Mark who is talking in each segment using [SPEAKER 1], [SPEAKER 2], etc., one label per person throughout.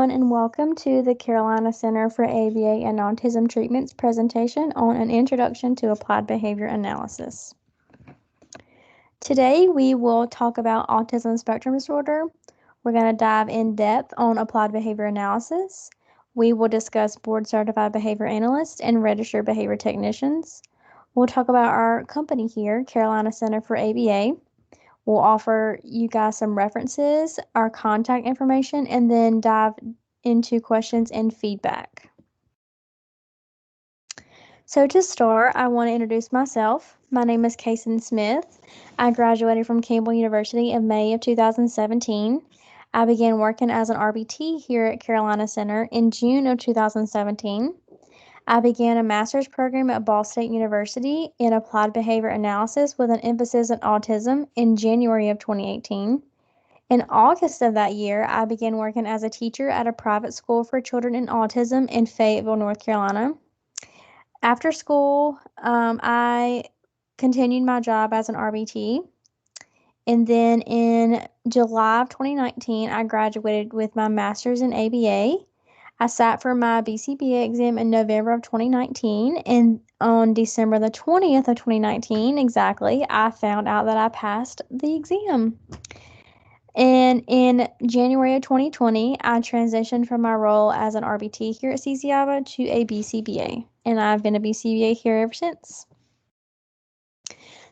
[SPEAKER 1] everyone, and welcome to the Carolina Center for ABA and Autism Treatments presentation on an introduction to applied behavior analysis. Today, we will talk about autism spectrum disorder. We're going to dive in depth on applied behavior analysis. We will discuss board-certified behavior analysts and registered behavior technicians. We'll talk about our company here, Carolina Center for ABA. We'll offer you guys some references, our contact information, and then dive into questions and feedback. So to start, I want to introduce myself. My name is Kaysen Smith. I graduated from Campbell University in May of 2017. I began working as an RBT here at Carolina Center in June of 2017. I began a master's program at Ball State University in applied behavior analysis with an emphasis on autism in January of 2018. In August of that year, I began working as a teacher at a private school for children in autism in Fayetteville, North Carolina. After school, I continued my job as an RBT. And then in July of 2019, I graduated with my master's in ABA. I sat for my BCBA exam in November of 2019, and on December the 20th of 2019, exactly, I found out that I passed the exam. And in January of 2020, I transitioned from my role as an RBT here at CCIVA to a BCBA, and I've been a BCBA here ever since.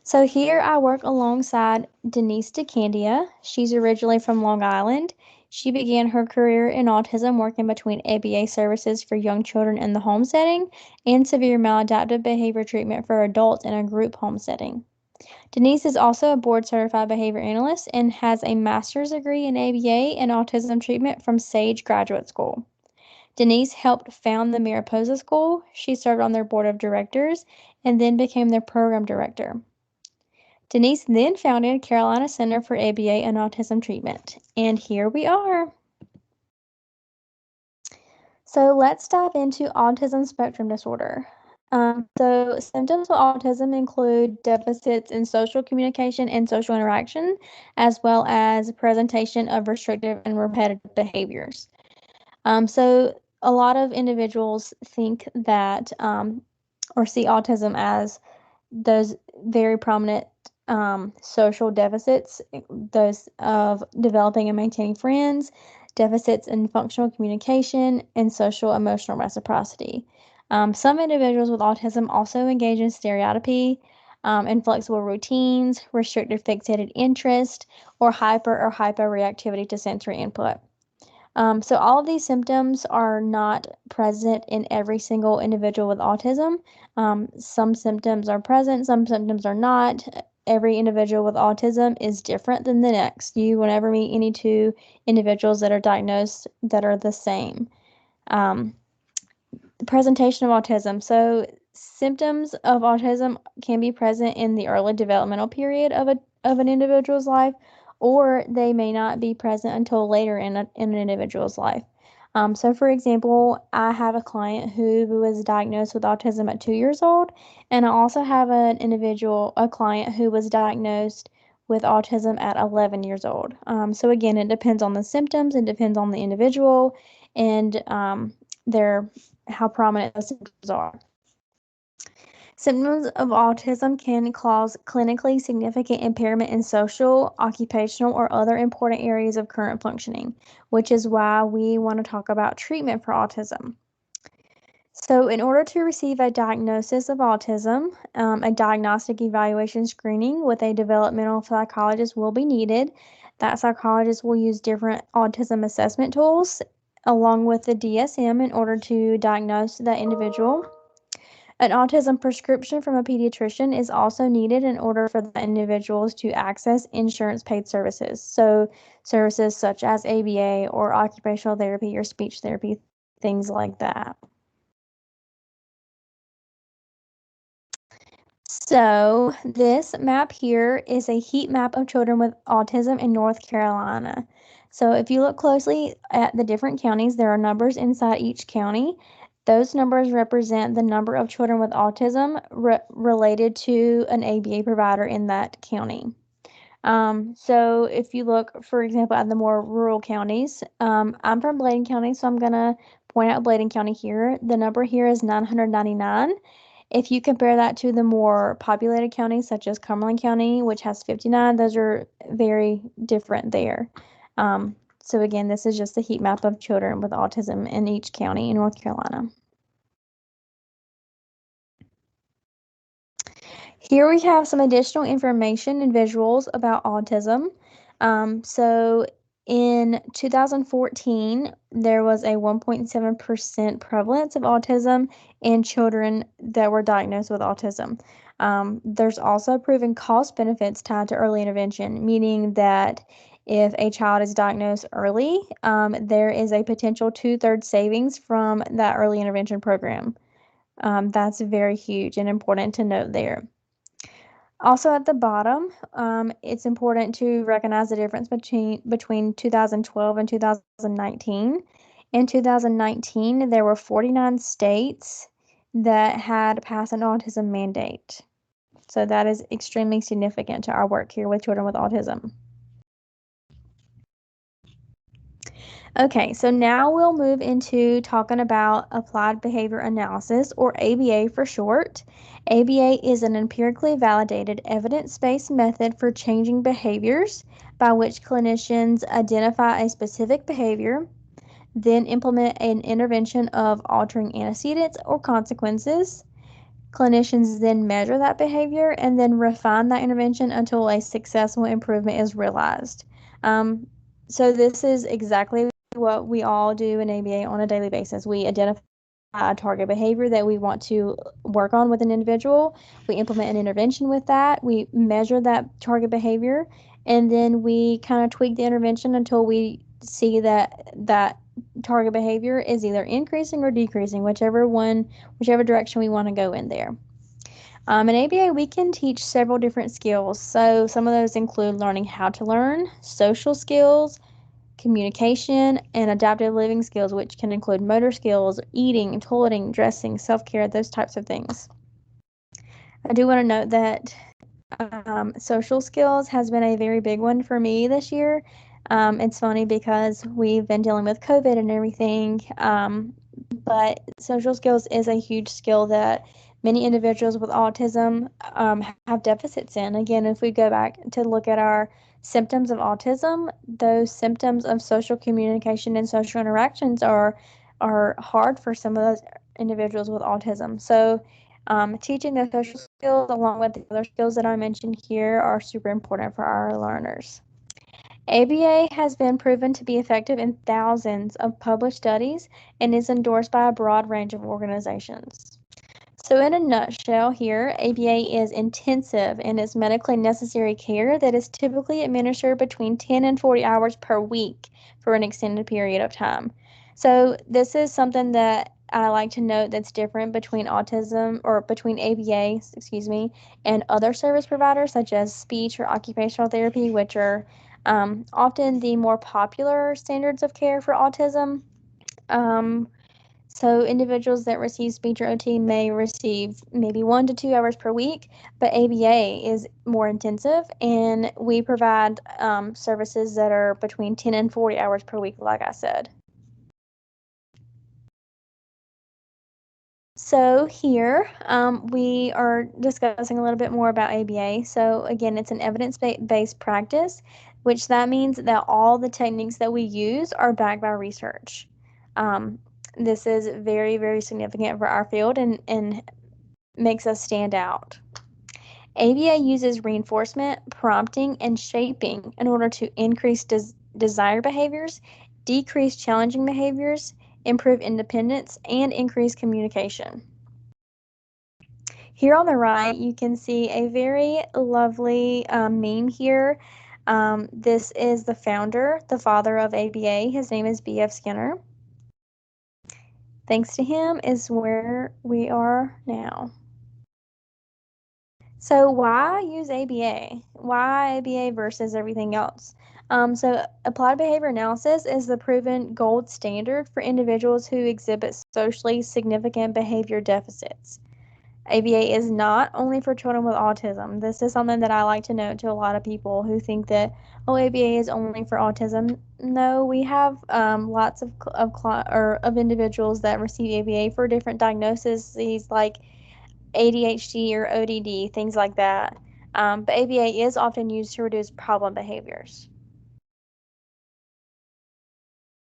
[SPEAKER 1] So here I work alongside Denise DeCandia. She's originally from Long Island. She began her career in autism working between ABA services for young children in the home setting and severe maladaptive behavior treatment for adults in a group home setting. Denise is also a board-certified behavior analyst and has a master's degree in ABA and autism treatment from Sage Graduate School. Denise helped found the Mariposa School. She served on their board of directors and then became their program director. Denise then founded Carolina Center for ABA and Autism Treatment, and here we are. So let's dive into autism spectrum disorder. So symptoms of autism include deficits in social communication and social interaction, as well as presentation of restrictive and repetitive behaviors. So a lot of individuals think that or see autism as those very prominent social deficits, those of developing and maintaining friends, deficits in functional communication, and social emotional reciprocity. Some individuals with autism also engage in stereotypy, inflexible routines, restricted fixated interest, or hyporeactivity to sensory input. So all of these symptoms are not present in every single individual with autism. Some symptoms are present, some symptoms are not. Every individual with autism is different than the next. You will never meet any two individuals that are diagnosed that are the same. The presentation of autism. So symptoms of autism can be present in the early developmental period of an individual's life, or they may not be present until later in an individual's life. So for example, I have a client who was diagnosed with autism at 2 years old, and I also have a client who was diagnosed with autism at 11 years old. So again, it depends on the symptoms, it depends on the individual, and how prominent those symptoms are. Symptoms of autism can cause clinically significant impairment in social, occupational, or other important areas of current functioning, which is why we want to talk about treatment for autism. So in order to receive a diagnosis of autism, a diagnostic evaluation screening with a developmental psychologist will be needed. That psychologist will use different autism assessment tools along with the DSM in order to diagnose that individual. An autism prescription from a pediatrician is also needed in order for the individuals to access insurance-paid services. So services such as ABA or occupational therapy or speech therapy, things like that. So this map here is a heat map of children with autism in North Carolina. So if you look closely at the different counties, there are numbers inside each county. Those numbers represent the number of children with autism related to an ABA provider in that county. So if you look, for example, at the more rural counties, I'm from Bladen County, so I'm gonna point out Bladen County here. The number here is 999. If you compare that to the more populated counties, such as Cumberland County, which has 59, those are very different there. So again, this is just a heat map of children with autism in each county in North Carolina. Here we have some additional information and visuals about autism. So in 2014, there was a 1.7% prevalence of autism in children that were diagnosed with autism. There's also proven cost benefits tied to early intervention, meaning that if a child is diagnosed early, there is a potential 2/3 savings from that early intervention program. That's very huge and important to note there. Also at the bottom, it's important to recognize the difference between 2012 and 2019. In 2019, there were 49 states that had passed an autism mandate. So that is extremely significant to our work here with children with autism. Okay, so now we'll move into talking about applied behavior analysis, or ABA for short. ABA is an empirically validated, evidence-based method for changing behaviors by which clinicians identify a specific behavior, then implement an intervention of altering antecedents or consequences. Clinicians then measure that behavior and then refine that intervention until a successful improvement is realized. So this is exactly what we all do in ABA on a daily basis. We identify a target behavior that we want to work on with an individual. We implement an intervention with that. We measure that target behavior, and then we kind of tweak the intervention until we see that target behavior is either increasing or decreasing, whichever direction we want to go in there. In ABA, we can teach several different skills. So some of those include learning how to learn, social skills, communication, and adaptive living skills, which can include motor skills, eating, toileting, dressing, self-care, those types of things. I do want to note that social skills has been a very big one for me this year. It's funny because we've been dealing with COVID and everything, but social skills is a huge skill that many individuals with autism have deficits in. Again, if we go back to look at our symptoms of autism, those symptoms of social communication and social interactions are hard for some of those individuals with autism. So teaching the social skills along with the other skills that I mentioned here are super important for our learners. ABA has been proven to be effective in thousands of published studies and is endorsed by a broad range of organizations. So in a nutshell here, ABA is intensive and is medically necessary care that is typically administered between 10 and 40 hours per week for an extended period of time. So this is something that I like to note that's different between between ABA, and other service providers such as speech or occupational therapy, which are often the more popular standards of care for autism. So individuals that receive speech or OT may receive maybe 1 to 2 hours per week, but ABA is more intensive, and we provide services that are between 10 and 40 hours per week, like I said. So here we are discussing a little bit more about ABA. So again, it's an evidence-based practice, which that means that all the techniques that we use are backed by research. This is very, very significant for our field and makes us stand out. ABA uses reinforcement, prompting, and shaping in order to increase desired behaviors, decrease challenging behaviors, improve independence, and increase communication. Here on the right, you can see a very lovely meme here. This is the founder, the father of ABA. His name is B.F. Skinner. Thanks to him is where we are now. So why use ABA? Why ABA versus everything else? So applied behavior analysis is the proven gold standard for individuals who exhibit socially significant behavior deficits. ABA is not only for children with autism. This is something that I like to note to a lot of people who think that, oh, ABA is only for autism. No, we have lots of individuals that receive ABA for different diagnoses, like ADHD or ODD, things like that. But ABA is often used to reduce problem behaviors.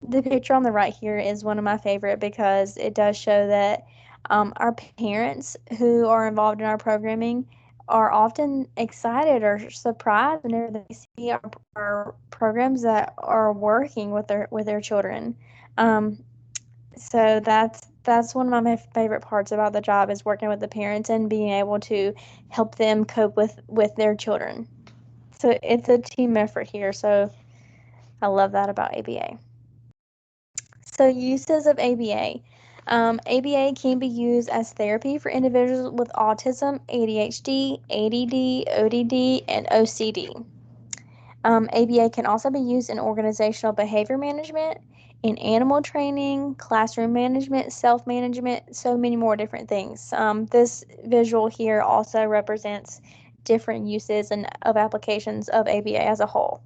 [SPEAKER 1] The picture on the right here is one of my favorite because it does show that our parents who are involved in our programming are often excited or surprised whenever they see our programs that are working with their children. Um, so that's one of my favorite parts about the job is working with the parents and being able to help them cope with their children. So it's a team effort here. So I love that about ABA. So uses of ABA. ABA can be used as therapy for individuals with autism, ADHD, ADD, ODD, and OCD. ABA can also be used in organizational behavior management, in animal training, classroom management, self-management, so many more different things. This visual here also represents different uses and of applications of ABA as a whole.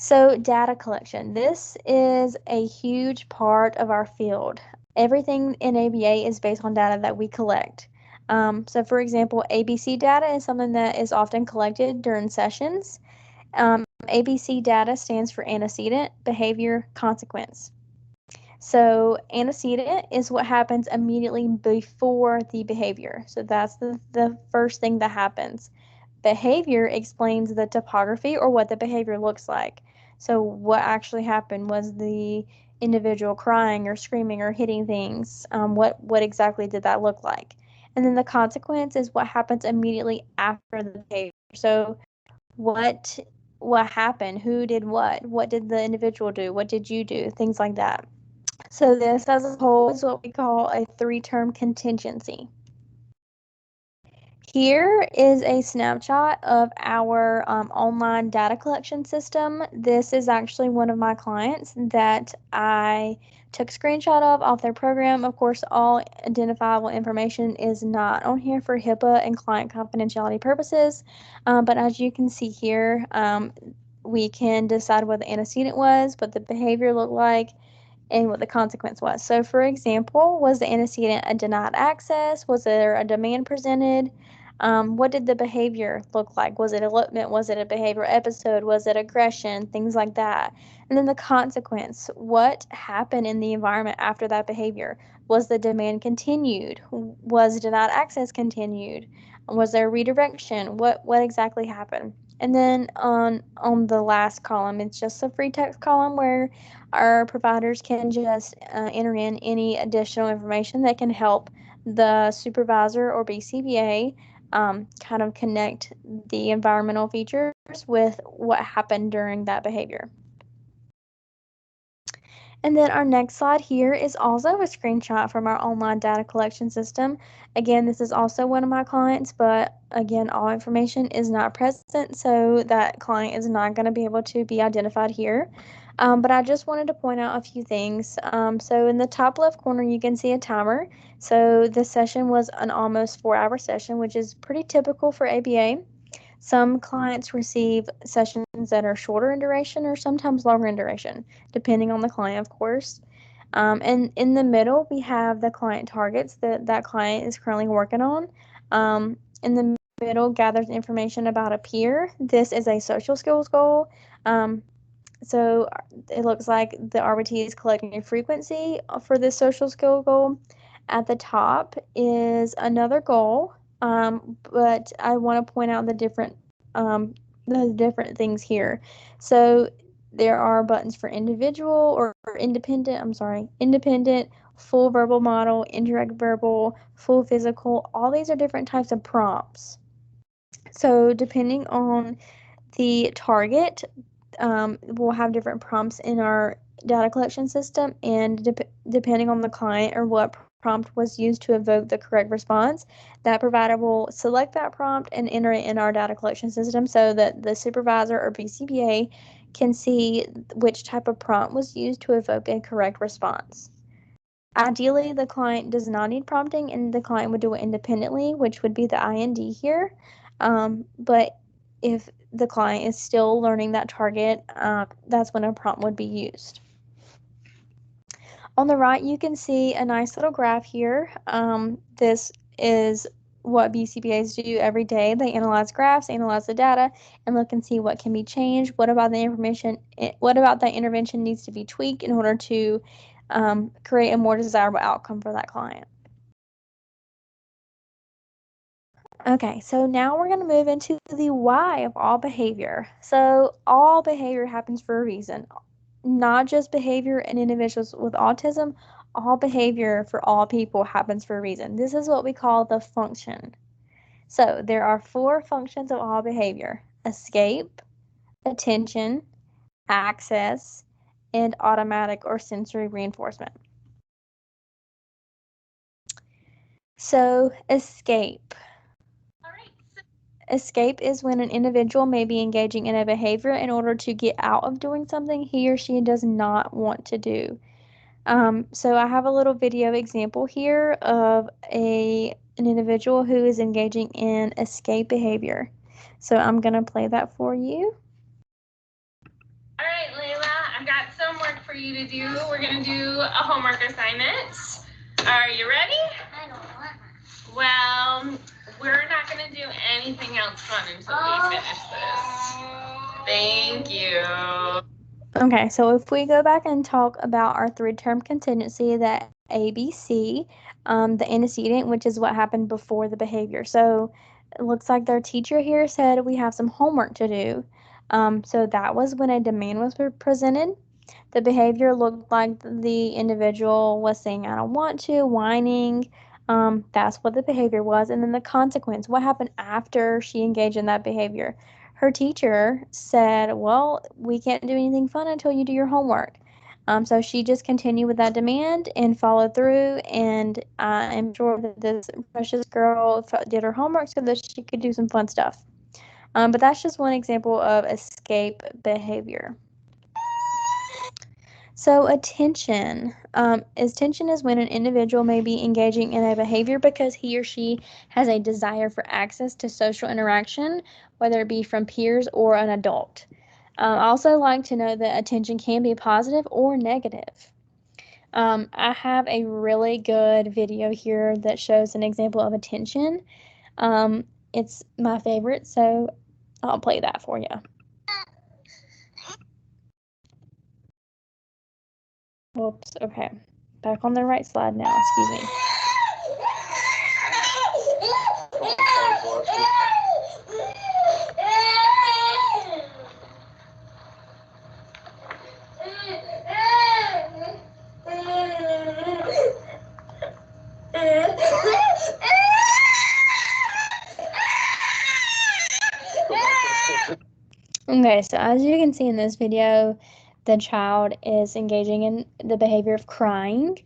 [SPEAKER 1] So data collection. This is a huge part of our field. Everything in ABA is based on data that we collect. So for example, ABC data is something that is often collected during sessions. ABC data stands for antecedent, behavior, consequence. So antecedent is what happens immediately before the behavior. So that's the first thing that happens. Behavior explains the topography or what the behavior looks like. So what actually happened? Was the individual crying or screaming or hitting things? What exactly did that look like? And then the consequence is what happens immediately after the behavior. So what what happened? Who did what? What did the individual do? What did you do? Things like that. So this as a whole is what we call a three-term contingency. Here is a snapshot of our online data collection system. This is actually one of my clients that I took a screenshot of off their program. Of course, all identifiable information is not on here for HIPAA and client confidentiality purposes. But as you can see here, we can decide what the antecedent was, what the behavior looked like, and what the consequence was. So for example, was the antecedent a denied access? Was there a demand presented? What did the behavior look like? Was it elopement? Was it a behavioral episode? Was it aggression? Things like that. And then the consequence. What happened in the environment after that behavior? Was the demand continued? Was denied access continued? Was there redirection? What exactly happened? And then on the last column, it's just a free text column where our providers can just enter in any additional information that can help the supervisor or BCBA kind of connect the environmental features with what happened during that behavior. And then our next slide here is also a screenshot from our online data collection system. Again, this is also one of my clients, but again, all information is not present, so that client is not going to be able to be identified here. But I just wanted to point out a few things. So in the top left corner, you can see a timer. So the session was an almost 4-hour session, which is pretty typical for ABA. Some clients receive sessions that are shorter in duration or sometimes longer in duration, depending on the client, of course. And in the middle, we have the client targets that client is currently working on. In the middle, gathers information about a peer. This is a social skills goal. So it looks like the RBT is collecting a frequency for this social skill goal. At the top is another goal, but I want to point out the different things here. So there are buttons for individual or independent. I'm sorry, independent, full verbal model, indirect verbal, full physical. All these are different types of prompts. So depending on the target, we'll have different prompts in our data collection system, and depending on the client or what prompt was used to evoke the correct response, that provider will select that prompt and enter it in our data collection system so that the supervisor or BCBA can see which type of prompt was used to evoke a correct response. Ideally, the client does not need prompting and the client would do it independently, which would be the IND here. But if the client is still learning that target, that's when a prompt would be used. On the right, you can see a nice little graph here. This is what BCBAs do every day. They analyze graphs, analyze the data, and look and see what can be changed. What about the information? What about that intervention needs to be tweaked in order to create a more desirable outcome for that client? Okay, so now we're going to move into the why of all behavior. So all behavior happens for a reason, not just behavior in individuals with autism. All behavior for all people happens for a reason. This is what we call the function. So there are 4 functions of all behavior: escape, attention, access, and automatic or sensory reinforcement. So escape. Escape is when an individual may be engaging in a behavior in order to get out of doing something he or she does not want to do. So I have a little video example here of an individual who is engaging in escape behavior. So I'm going to play that for you.
[SPEAKER 2] All right, Layla, I've got some work for you to do. We're going to do a homework assignment. Are you ready?
[SPEAKER 3] I don't want.
[SPEAKER 2] Well, we're not going to do anything else fun until we finish this. Thank you.
[SPEAKER 1] Okay, so if we go back and talk about our 3-term contingency, that ABC, the antecedent, which is what happened before the behavior. So it looks like their teacher here said we have some homework to do. So that was when a demand was presented. The behavior looked like the individual was saying, I don't want to, whining. That's what the behavior was. And then the consequence, what happened after she engaged in that behavior? Her teacher said, well, we can't do anything fun until you do your homework. So she just continued with that demand and followed through. And I'm sure that this precious girl did her homework so that she could do some fun stuff. But that's just one example of escape behavior. So attention. Attention is when an individual may be engaging in a behavior because he or she has a desire for access to social interaction, whether it be from peers or an adult. I also like to know that attention can be positive or negative. I have a really good video here that shows an example of attention. It's my favorite, so I'll play that for you. Whoops, okay. Back on the right slide now, excuse me. Okay, so as you can see in this video, the child is engaging in the behavior of crying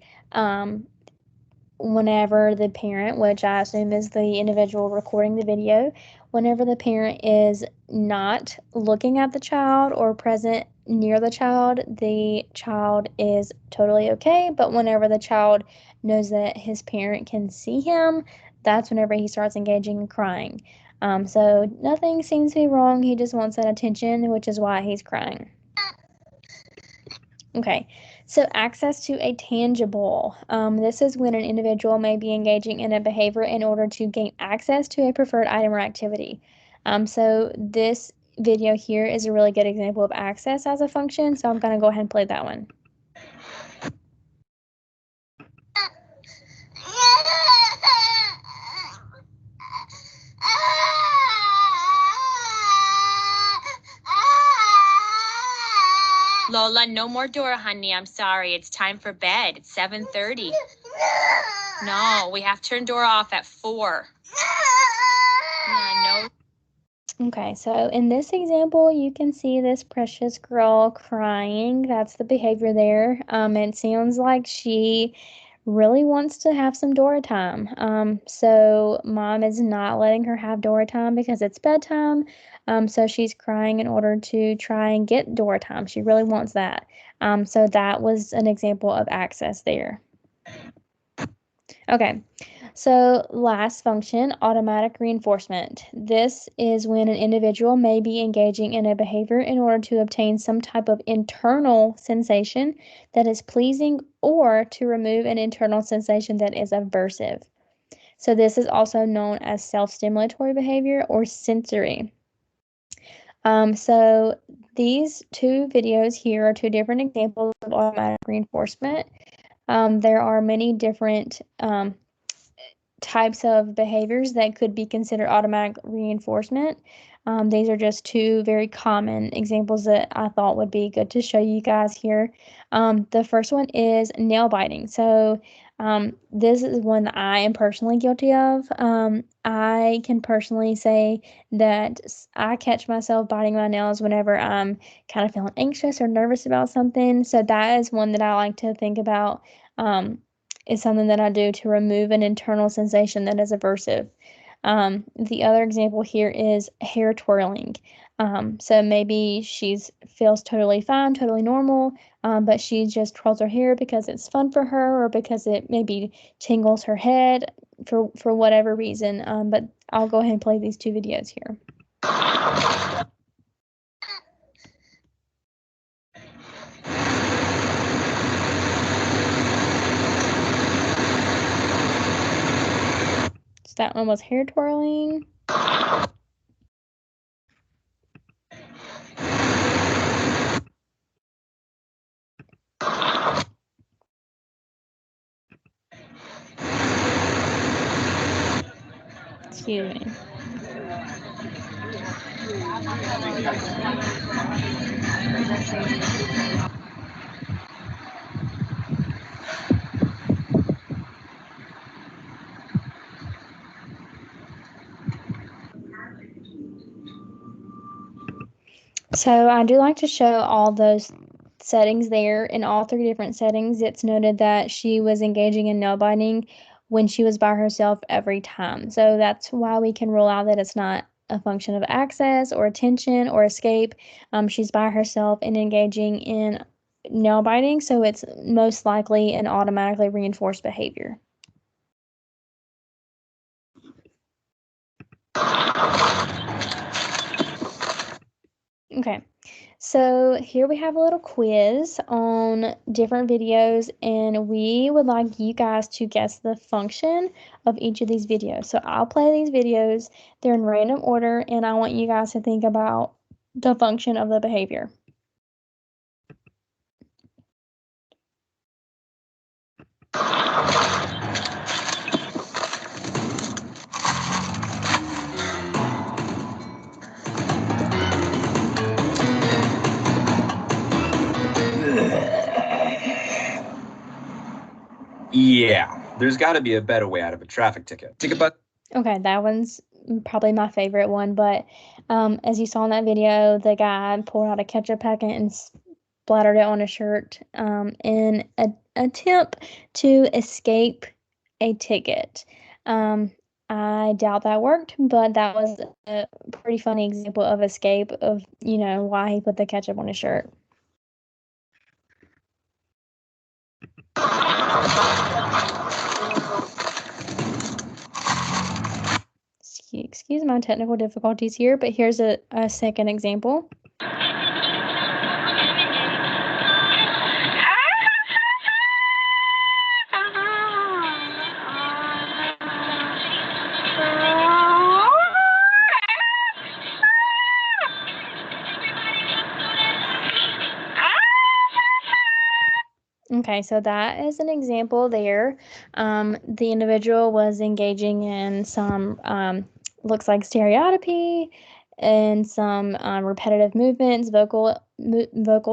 [SPEAKER 1] whenever the parent, which I assume is the individual recording the video, whenever the parent is not looking at the child or present near the child is totally okay. But whenever the child knows that his parent can see him, that's whenever he starts engaging in crying. So nothing seems to be wrong. He just wants that attention, which is why he's crying. Okay, so access to a tangible. This is when an individual may be engaging in a behavior in order to gain access to a preferred item or activity. So this video here is a really good example of access as a function, so I'm going to go ahead and play that one.
[SPEAKER 3] Lola, no more Dora, honey. I'm sorry. It's time for bed. It's 7:30. No, we have to turn Dora off at 4. Yeah,
[SPEAKER 1] no. Okay, so in this example, you can see this precious girl crying. That's the behavior there. It sounds like she really wants to have some Dora time. So mom is not letting her have Dora time because it's bedtime. So she's crying in order to try and get Dora time. She really wants that. So that was an example of access there. Okay, so last function, automatic reinforcement. This is when an individual may be engaging in a behavior in order to obtain some type of internal sensation that is pleasing or to remove an internal sensation that is aversive. So this is also known as self-stimulatory behavior or sensory. So these two videos here are two different examples of automatic reinforcement. There are many different types of behaviors that could be considered automatic reinforcement. These are just two very common examples that I thought would be good to show you guys here. The first one is nail biting. So this is one that I am personally guilty of. I can personally say that I catch myself biting my nails whenever I'm kind of feeling anxious or nervous about something. So that is one that I like to think about. Is something that I do to remove an internal sensation that is aversive. The other example here is hair twirling. So maybe she feels totally fine, totally normal, but she just twirls her hair because it's fun for her or because it maybe tingles her head for whatever reason. But I'll go ahead and play these two videos here. So that one was hair twirling. Excuse me. So I do like to show all those settings there. In all three different settings, it's noted that she was engaging in nail biting when she was by herself every time. So that's why we can rule out that it's not a function of access or attention or escape. She's by herself and engaging in nail biting, so it's most likely an automatically reinforced behavior. Okay, so here we have a little quiz on different videos, and we would like you guys to guess the function of each of these videos. So I'll play these videos, they're in random order, and I want you guys to think about the function of the behavior.
[SPEAKER 4] Yeah, there's got to be a better way out of a traffic ticket.
[SPEAKER 1] Okay, that one's probably my favorite one, but as you saw in that video, the guy pulled out a ketchup packet and splattered it on his shirt in an attempt to escape a ticket. I doubt that worked, but that was a pretty funny example of escape of, why he put the ketchup on his shirt. Excuse my technical difficulties here, but here's a second example. Okay, so that is an example there. The individual was engaging in some, looks like stereotypy and some repetitive movements, vocal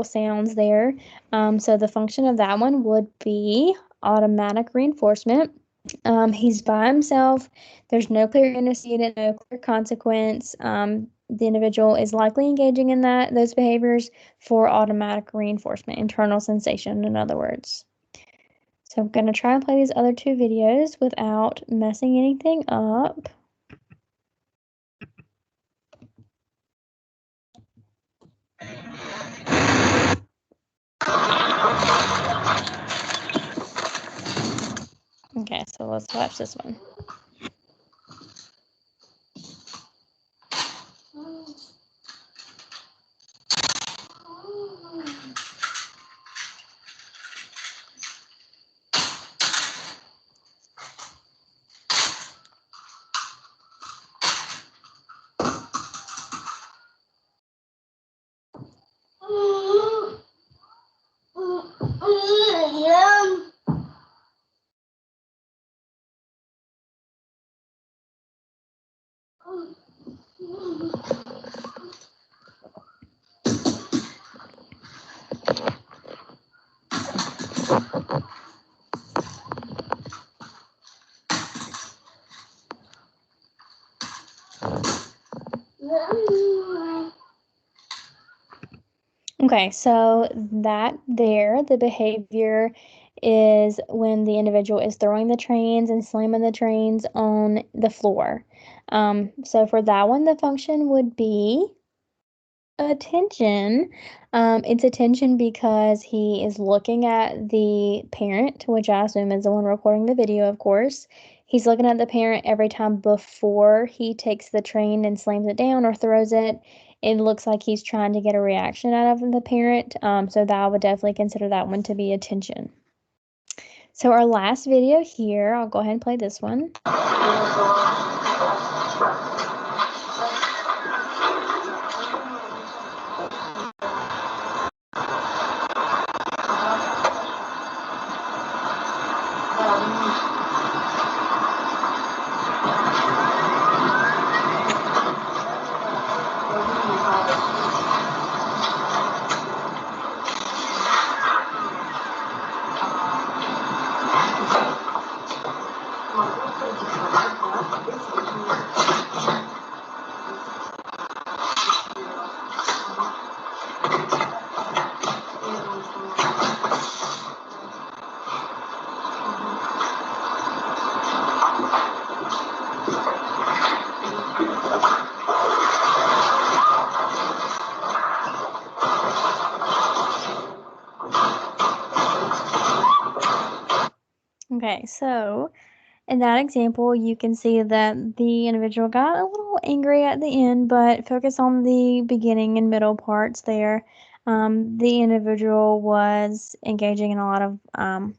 [SPEAKER 1] sounds there. So the function of that one would be automatic reinforcement. He's by himself. There's no clear antecedent, no clear consequence. The individual is likely engaging in those behaviors for automatic reinforcement, internal sensation, in other words. So I'm going to try and play these other two videos without messing anything up. Okay, so So let's watch this one. Okay, so that there, the behavior is when the individual is throwing the trains and slamming the trains on the floor. So for that one, the function would be attention. It's attention because he is looking at the parent, which I assume is the one recording the video, of course. He's looking at the parent every time before he takes the train and slams it down or throws it. It looks like he's trying to get a reaction out of the parent. So that I would definitely consider that one to be attention. So our last video here, I'll go ahead and play this one. Okay, so in that example, you can see that the individual got a little angry at the end, but focus on the beginning and middle parts there. The individual was engaging in a lot of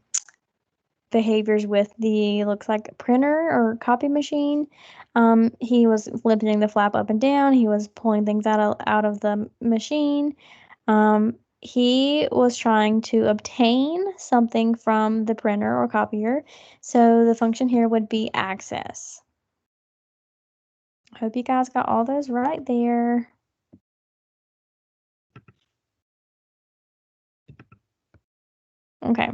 [SPEAKER 1] behaviors with the, looks like, printer or copy machine. He was lifting the flap up and down. He was pulling things out of the machine. He was trying to obtain something from the printer or copier. So the function here would be access. I hope you guys got all those right there. Okay.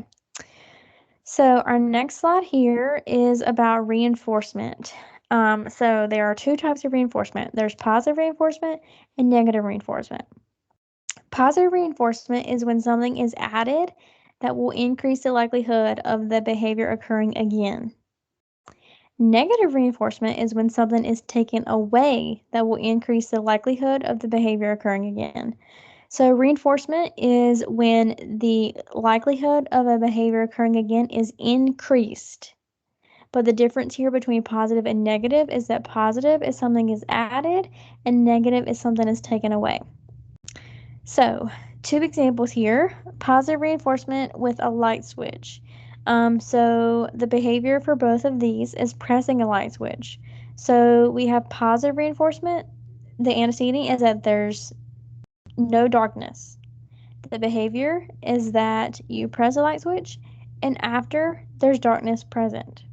[SPEAKER 1] So our next slide here is about reinforcement. So there are two types of reinforcement. There's positive reinforcement and negative reinforcement. Positive reinforcement is when something is added that will increase the likelihood of the behavior occurring again. Negative reinforcement is when something is taken away that will increase the likelihood of the behavior occurring again. So reinforcement is when the likelihood of a behavior occurring again is increased. But the difference here between positive and negative is that positive is something is added and negative is something is taken away. So, two examples here. Positive reinforcement with a light switch. So the behavior for both of these is pressing a light switch. So we have positive reinforcement. The antecedent is that there's no darkness. The behavior is that you press a light switch and after there's darkness present.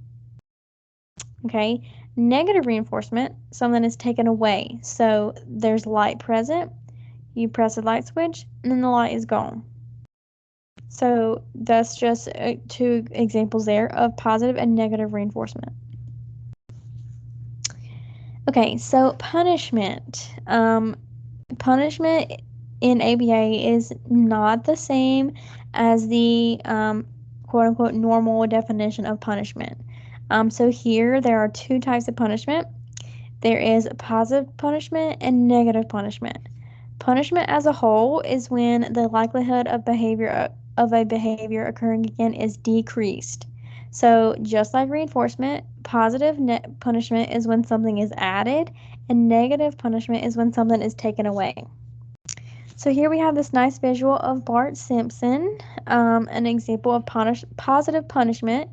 [SPEAKER 1] Okay, negative reinforcement, something is taken away. So there's light present. You press a light switch, and then the light is gone. So that's just two examples there of positive and negative reinforcement. Okay, so punishment. Punishment in ABA is not the same as the quote-unquote normal definition of punishment. So here there are two types of punishment. There is positive punishment and negative punishment. Punishment as a whole is when the likelihood of a behavior occurring again is decreased. So just like reinforcement, positive punishment is when something is added, and negative punishment is when something is taken away. So here we have this nice visual of Bart Simpson. An example of positive punishment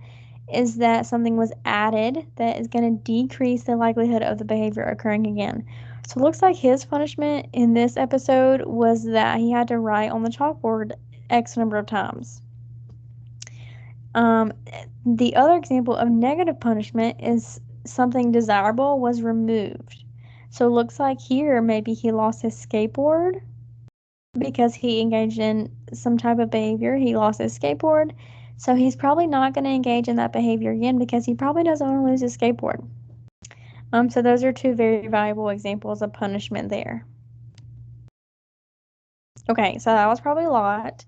[SPEAKER 1] is that something was added that is going to decrease the likelihood of the behavior occurring again. So it looks like his punishment in this episode was that he had to write on the chalkboard X number of times. The other example of negative punishment is something desirable was removed. So it looks like here maybe he lost his skateboard because he engaged in some type of behavior. He lost his skateboard. So he's probably not going to engage in that behavior again because he probably doesn't want to lose his skateboard. So those are two very valuable examples of punishment there. Okay, so that was probably a lot.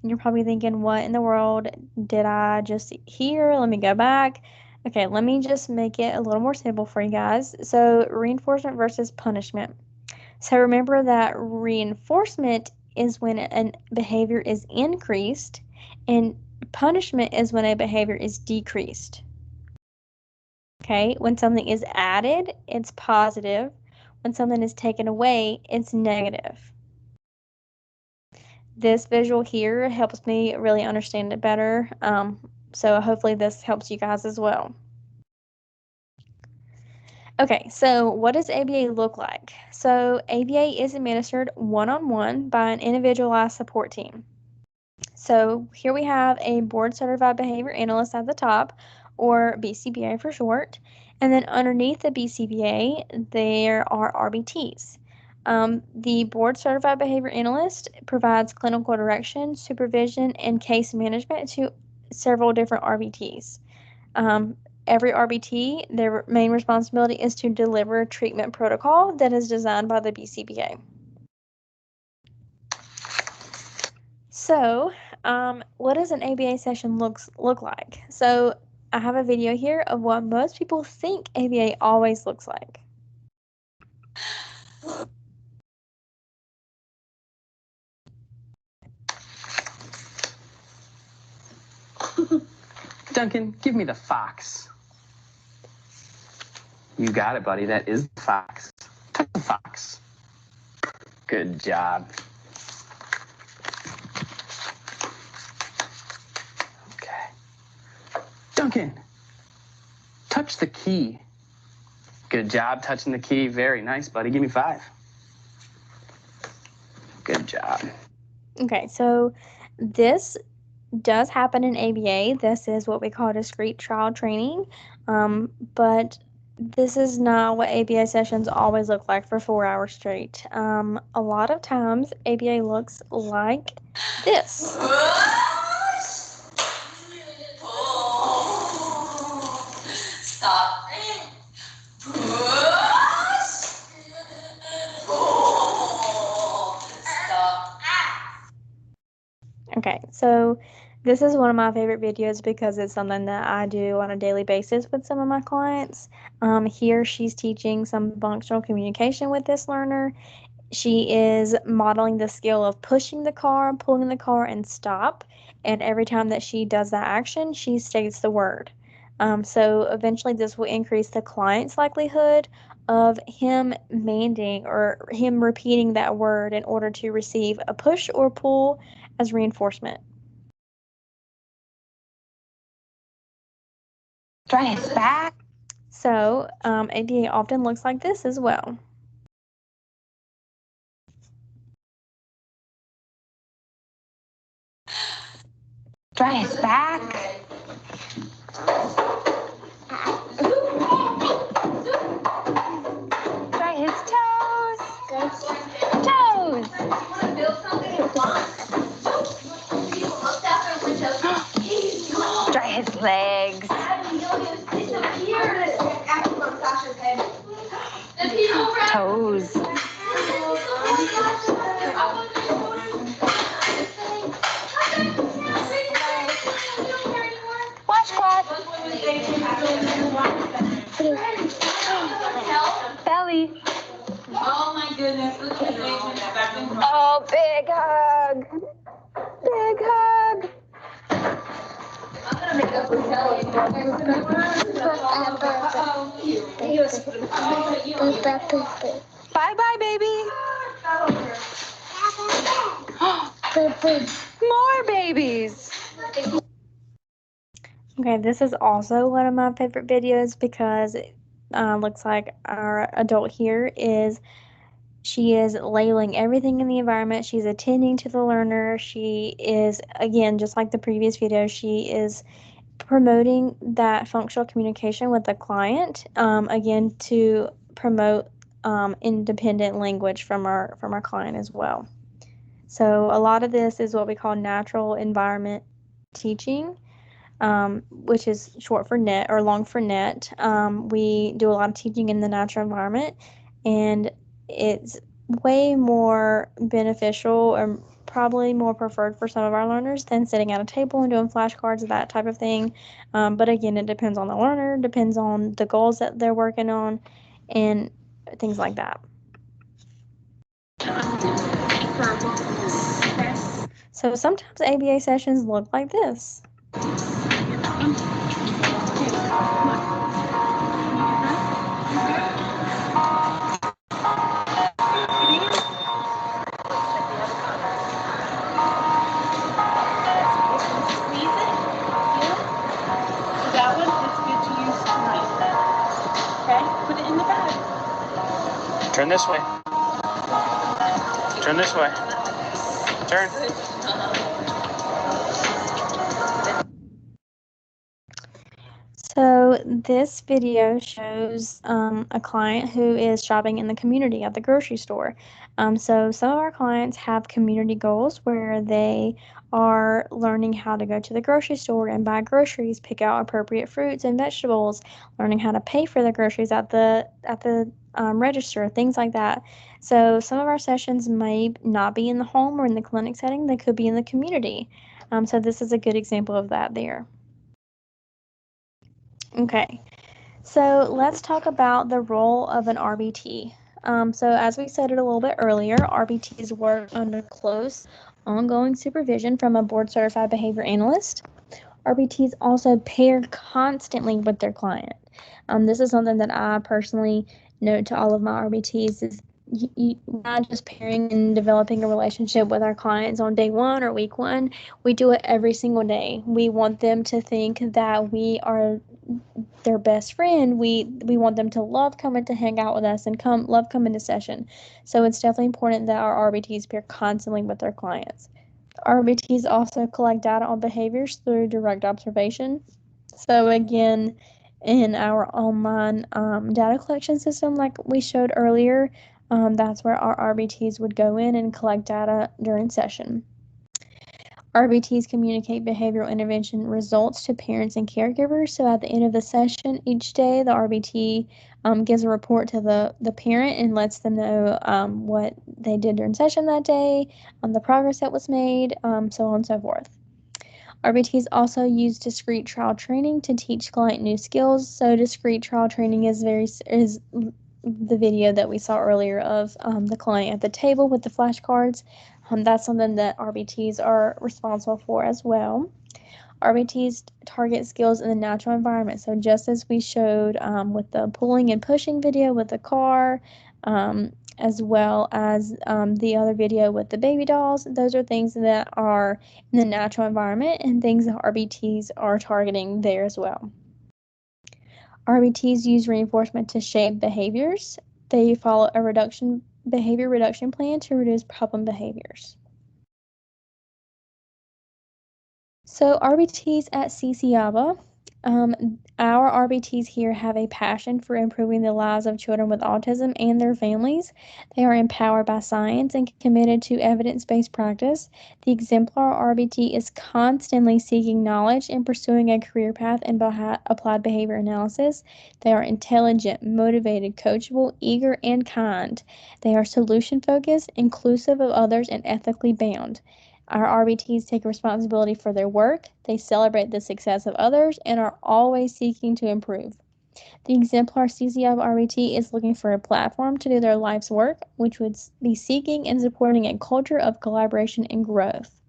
[SPEAKER 1] And you're probably thinking, what in the world did I just hear? Let me go back. Okay, let me just make it a little more simple for you guys. So reinforcement versus punishment. So remember that reinforcement is when a behavior is increased, and punishment is when a behavior is decreased. Okay, when something is added, it's positive. When something is taken away, it's negative. This visual here helps me really understand it better. So hopefully this helps you guys as well. Okay, so what does ABA look like? So ABA is administered one-on-one by an individualized support team. So here we have a board certified behavior analyst at the top, or BCBA for short. And then underneath the BCBA, there are RBTs. The board certified behavior analyst provides clinical direction, supervision, and case management to several different RBTs. Every RBT, their main responsibility is to deliver a treatment protocol that is designed by the BCBA. So, what does an ABA session look like? So, I have a video here of what most people think ABA always looks like.
[SPEAKER 5] Duncan, give me the fox. You got it, buddy. That is the fox. Touch the fox. Good job. Okay. Duncan, touch the key. Good job touching the key. Very nice, buddy. Give me 5. Good job.
[SPEAKER 1] Okay, so this does happen in ABA. This is what we call discrete trial training, but this is not what ABA sessions always look like for 4 hours straight. A lot of times ABA looks like this.
[SPEAKER 6] Stop.
[SPEAKER 1] Okay, so this is one of my favorite videos because it's something that I do on a daily basis with some of my clients. Here she's teaching some functional communication with this learner. She is modeling the skill of pushing the car, pulling the car, and stop. And every time that she does that action, she states the word. So eventually this will increase the client's likelihood of him demanding or him repeating that word in order to receive a push or pull as reinforcement.
[SPEAKER 6] Try his back.
[SPEAKER 1] So ABA often looks like this as well.
[SPEAKER 6] Try his back. Try his toes. Toes. Try his legs. Toes. Washcloth. Belly.
[SPEAKER 2] Oh my goodness, look at me.
[SPEAKER 6] Oh, big hug. Big hug.
[SPEAKER 2] I'm gonna make up for Kelly.
[SPEAKER 6] Bye-bye, baby. More babies.
[SPEAKER 1] Okay, this is also one of my favorite videos because it looks like our adult here she is labeling everything in the environment. She's attending to the learner. She is, again, just like the previous video, she is promoting that functional communication with the client, again, to promote independent language from our client as well. So a lot of this is what we call natural environment teaching, which is short for NET or long for NET. We do a lot of teaching in the natural environment, and it's way more beneficial or probably more preferred for some of our learners than sitting at a table and doing flashcards, that type of thing. But again, it depends on the learner, depends on the goals that they're working on, and things like that. So sometimes ABA sessions look like this.
[SPEAKER 5] Turn this way. Turn this way. Turn.
[SPEAKER 1] So this video shows a client who is shopping in the community at the grocery store. So some of our clients have community goals where they are learning how to go to the grocery store and buy groceries, pick out appropriate fruits and vegetables, learning how to pay for the groceries at the register, things like that. So some of our sessions may not be in the home or in the clinic setting, they could be in the community. So this is a good example of that there. Okay, so let's talk about the role of an RBT. So as we said it a little bit earlier, RBTs work under close, ongoing supervision from a board-certified behavior analyst. RBTs also pair constantly with their client. This is something that I personally note to all of my RBTs is not just pairing and developing a relationship with our clients on day one or week one. We do it every single day. We want them to think that we are their best friend. We want them to love coming to hang out with us and love coming to session. So it's definitely important that our RBTs pair constantly with their clients. RBTs also collect data on behaviors through direct observation. So again, in our online data collection system, like we showed earlier, that's where our RBTs would go in and collect data during session. RBTs communicate behavioral intervention results to parents and caregivers. So at the end of the session each day, the RBT gives a report to the parent and lets them know what they did during session that day, the progress that was made, so on and so forth. RBTs also use discrete trial training to teach client new skills. So discrete trial training is the video that we saw earlier of the client at the table with the flashcards. That's something that RBTs are responsible for as well. RBTs target skills in the natural environment. So just as we showed with the pulling and pushing video with the car, as well as the other video with the baby dolls, those are things that are in the natural environment and things that RBTs are targeting there as well. RBTs use reinforcement to shape behaviors. They follow a behavior reduction plan to reduce problem behaviors. So RBTs at CCABA, our RBTs here have a passion for improving the lives of children with autism and their families. They are empowered by science and committed to evidence-based practice. The exemplar RBT is constantly seeking knowledge and pursuing a career path in applied behavior analysis. They are intelligent, motivated, coachable, eager, and kind. They are solution-focused, inclusive of others, and ethically bound. Our RBTs take responsibility for their work, they celebrate the success of others, and are always seeking to improve. The exemplar CCABA RBT is looking for a platform to do their life's work, which would be seeking and supporting a culture of collaboration and growth.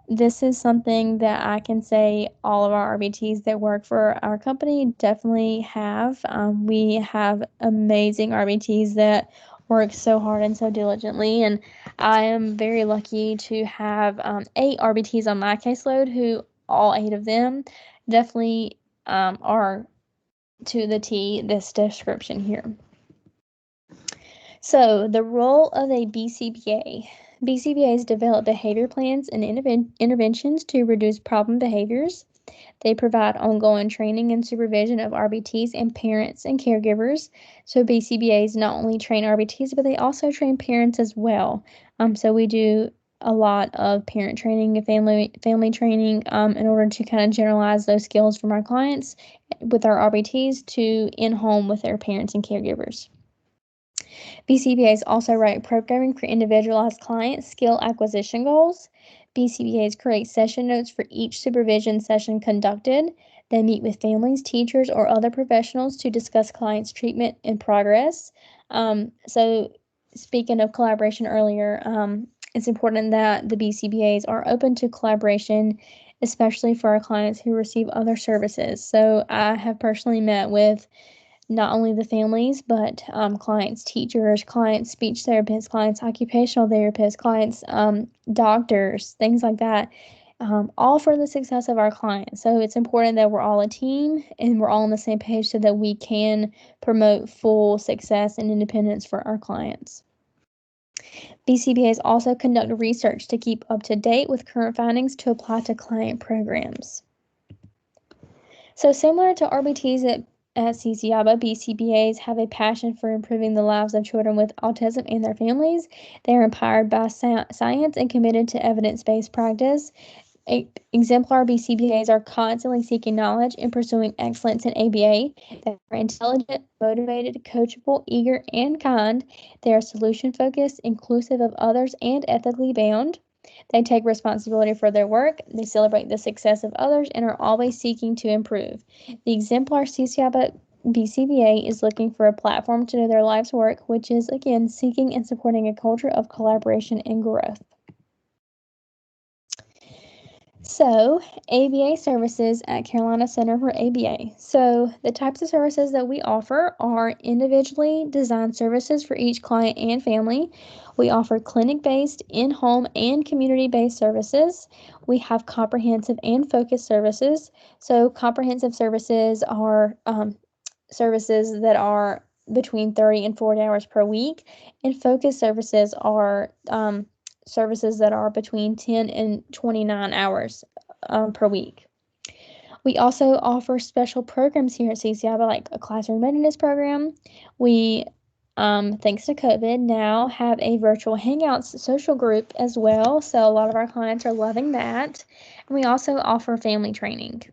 [SPEAKER 1] this is something that I can say all of our RBTs that work for our company definitely have. We have amazing RBTs that work so hard and so diligently, and I am very lucky to have 8 RBTs on my caseload who all 8 of them definitely are to the T this description here. So, the role of a BCBA. BCBAs develop behavior plans and interventions to reduce problem behaviors. They provide ongoing training and supervision of RBTs and parents and caregivers. So, BCBAs not only train RBTs, but they also train parents as well. So, we do a lot of parent training and family training in order to kind of generalize those skills from our clients with our RBTs to in home with their parents and caregivers. BCBAs also write programming for individualized client skill acquisition goals. BCBAs create session notes for each supervision session conducted. They meet with families, teachers, or other professionals to discuss clients' treatment and progress. So, speaking of collaboration earlier, it's important that the BCBAs are open to collaboration, especially for our clients who receive other services. So, I have personally met with not only the families, but clients, teachers, clients, speech therapists, clients, occupational therapists, clients, doctors, things like that, all for the success of our clients. So it's important that we're all a team and we're all on the same page so that we can promote full success and independence for our clients. BCBAs also conduct research to keep up to date with current findings to apply to client programs. So similar to RBTs at CCIABA, BCBAs have a passion for improving the lives of children with autism and their families. They are empowered by science and committed to evidence-based practice. Exemplar BCBAs are constantly seeking knowledge and pursuing excellence in ABA. They are intelligent, motivated, coachable, eager, and kind. They are solution-focused, inclusive of others, and ethically bound. They take responsibility for their work, they celebrate the success of others, and are always seeking to improve. The exemplar CCIABA BCBA is looking for a platform to do their life's work, which is, again, seeking and supporting a culture of collaboration and growth. So, ABA services at Carolina Center for ABA. So, the types of services that we offer are individually designed services for each client and family. We offer clinic-based, in-home, and community-based services. We have comprehensive and focused services. So, comprehensive services are services that are between 30 and 40 hours per week, and focused services are services that are between 10 and 29 hours per week. We also offer special programs here at CCIABA, like a classroom readiness program. We, thanks to COVID, now have a virtual Hangouts social group as well, so a lot of our clients are loving that. And we also offer family training.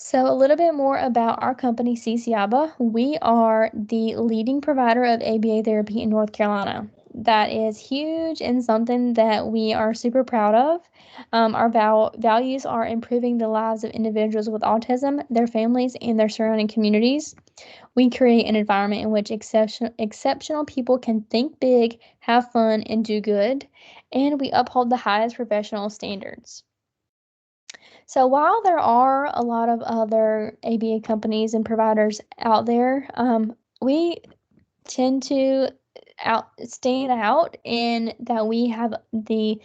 [SPEAKER 1] So a little bit more about our company, CCIABA. We are the leading provider of ABA therapy in North Carolina. That is huge and something that we are super proud of. Our values are improving the lives of individuals with autism, their families, and their surrounding communities. We create an environment in which exceptional people can think big, have fun, and do good. And we uphold the highest professional standards. So while there are a lot of other ABA companies and providers out there, we tend to stand out in that we have the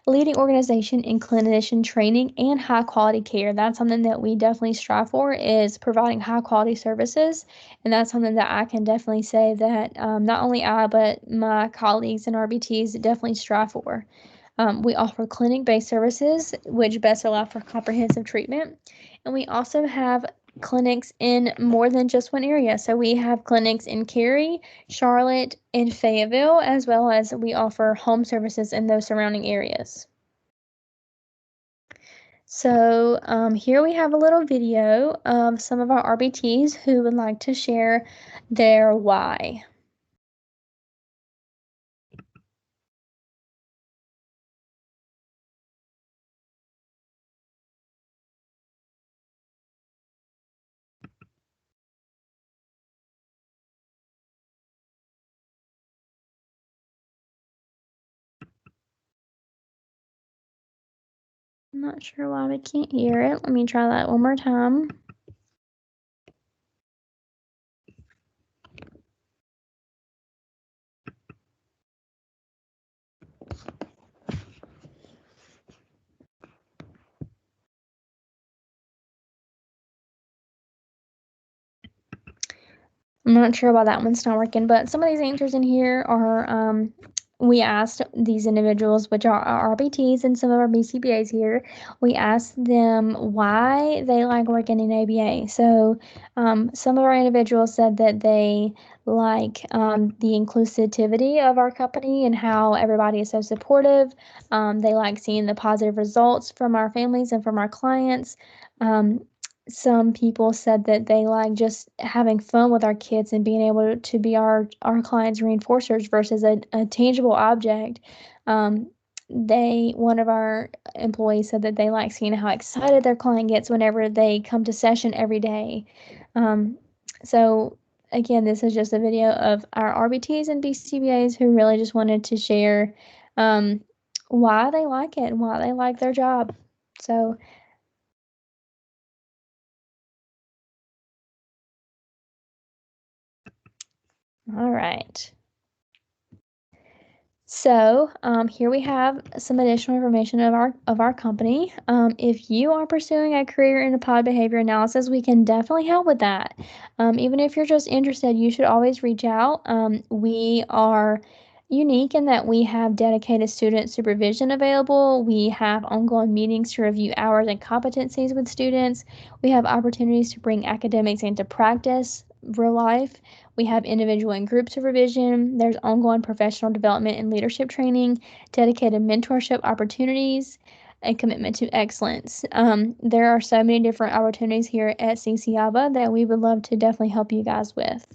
[SPEAKER 1] leading organization in clinician training and high quality care. That's something that we definitely strive for, is providing high quality services, and that's something that I can definitely say that not only I but my colleagues and RBTs definitely strive for. We offer clinic-based services, which best allow for comprehensive treatment. And we also have clinics in more than just one area. So we have clinics in Cary, Charlotte, and Fayetteville, as well as we offer home services in those surrounding areas. So here we have a little video of some of our RBTs who would like to share their why. not sure why we can't hear it. Let me try that one more time. I'm not sure why that one's not working, but some of these answers in here are, we asked these individuals, which are our RBTs and some of our BCBAs here, we asked them why they like working in ABA. So some of our individuals said that they like the inclusivity of our company and how everybody is so supportive. They like seeing the positive results from our families and from our clients. Some people said that they like just having fun with our kids and being able to be our clients' reinforcers versus a tangible object. One of our employees said that they like seeing how excited their client gets whenever they come to session every day. So again, this is just a video of our RBTs and BCBAs who really just wanted to share why they like it and why they like their job. So all right. So here we have some additional information of our company. If you are pursuing a career in applied behavior analysis, we can definitely help with that. Even if you're just interested, you should always reach out. We are unique in that we have dedicated student supervision available. We have ongoing meetings to review hours and competencies with students. We have opportunities to bring academics into practice, real life. We have individual and group supervision. There's ongoing professional development and leadership training, dedicated mentorship opportunities, and commitment to excellence. There are so many different opportunities here at CCABA that we would love to definitely help you guys with.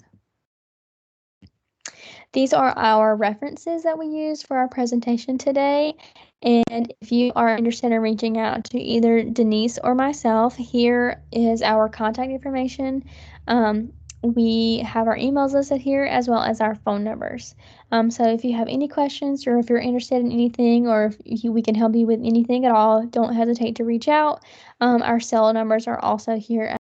[SPEAKER 1] These are our references that we use for our presentation today. And if you are interested in reaching out to either Denise or myself, here is our contact information. We have our emails listed here as well as our phone numbers. So if you have any questions or if you're interested in anything or if we can help you with anything at all, don't hesitate to reach out. Our cell numbers are also here